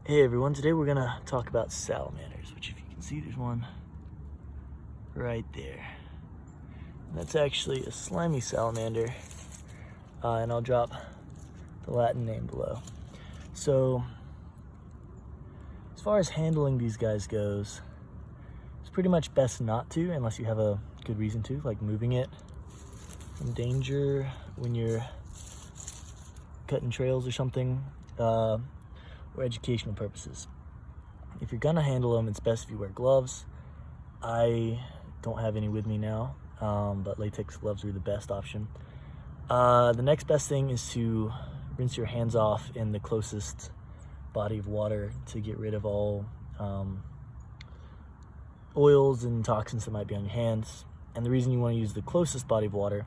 Hey everyone, today we're gonna talk about salamanders, which if you can see, there's one right there. And that's actually a slimy salamander, and I'll drop the Latin name below. So, as far as handling these guys goes, it's pretty much best not to, unless you have a good reason to, like moving it from danger when you're cutting trails or something. Or educational purposes. If you're gonna handle them, it's best if you wear gloves. I don't have any with me now, but latex gloves are the best option. The next best thing is to rinse your hands off in the closest body of water to get rid of all oils and toxins that might be on your hands. And the reason you want to use the closest body of water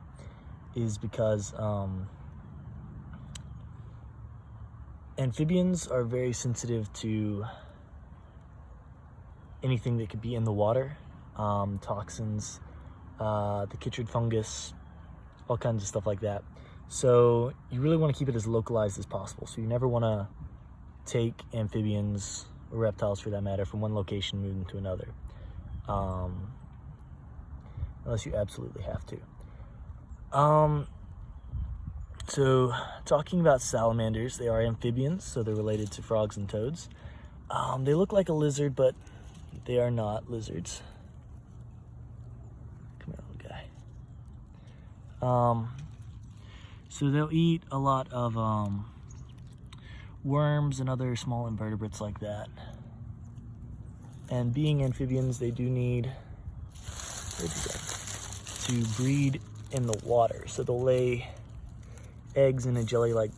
is because amphibians are very sensitive to anything that could be in the water, toxins, the chytrid fungus, all kinds of stuff like that. So you really want to keep it as localized as possible. So you never want to take amphibians, or reptiles for that matter, from one location and move them to another, unless you absolutely have to. So, talking about salamanders, they are amphibians, so they're related to frogs and toads. They look like a lizard, but they are not lizards. Come here, little guy. So they'll eat a lot of worms and other small invertebrates like that. And being amphibians, they do need to breed in the water. So they'll lay eggs in a jelly-like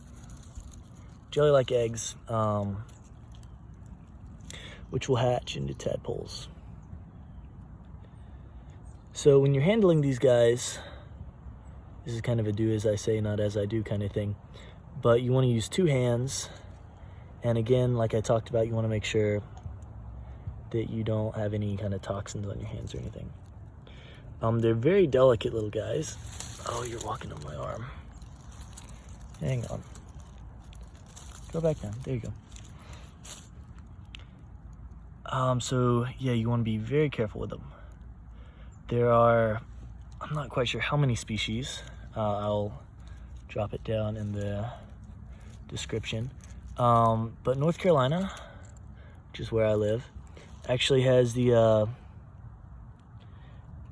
eggs, which will hatch into tadpoles. So when you're handling these guys, this is kind of a do as I say, not as I do kind of thing, but you want to use two hands. And again, like I talked about, you want to make sure that you don't have any kind of toxins on your hands or anything. They're very delicate little guys. Oh, you're walking on my arm. Hang on. Go back down. There you go. So yeah, you want to be very careful with them. There are, I'm not quite sure how many species. I'll drop it down in the description. But North Carolina, which is where I live, actually has the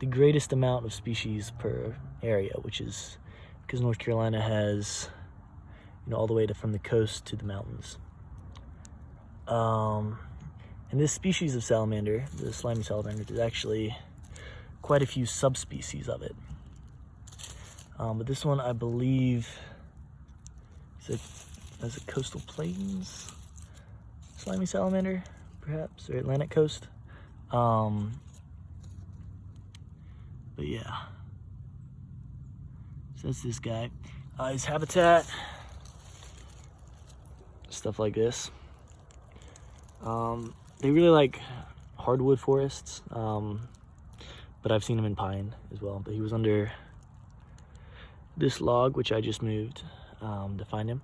greatest amount of species per area, which is because North Carolina has, all the way from the coast to the mountains. And this species of salamander, the slimy salamander, there's actually quite a few subspecies of it. But this one, I believe, is a coastal plains slimy salamander, perhaps, or Atlantic coast. But yeah, so that's this guy. His habitat, stuff like this. They really like hardwood forests, but I've seen him in pine as well. But he was under this log, which I just moved to find him.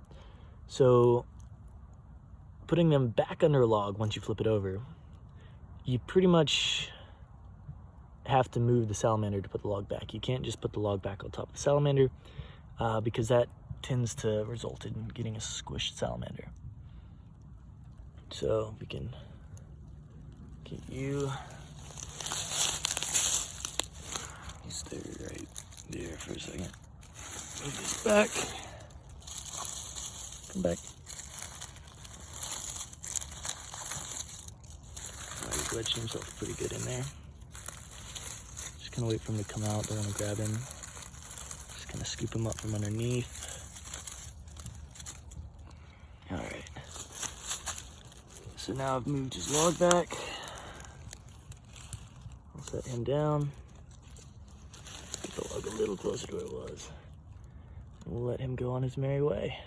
So putting them back under a log, once you flip it over, you pretty much have to move the salamander to put the log back. You can't just put the log back on top of the salamander, because that tends to result in getting a squished salamander. So we can get you stay right there for a second. Move this back. Come back. He's wedged himself pretty good in there. Just gonna wait for him to come out. Don't want to grab him. Just gonna scoop him up from underneath. All right. So now I've moved his log back. I'll set him down. Get the log a little closer to where it was. And we'll let him go on his merry way.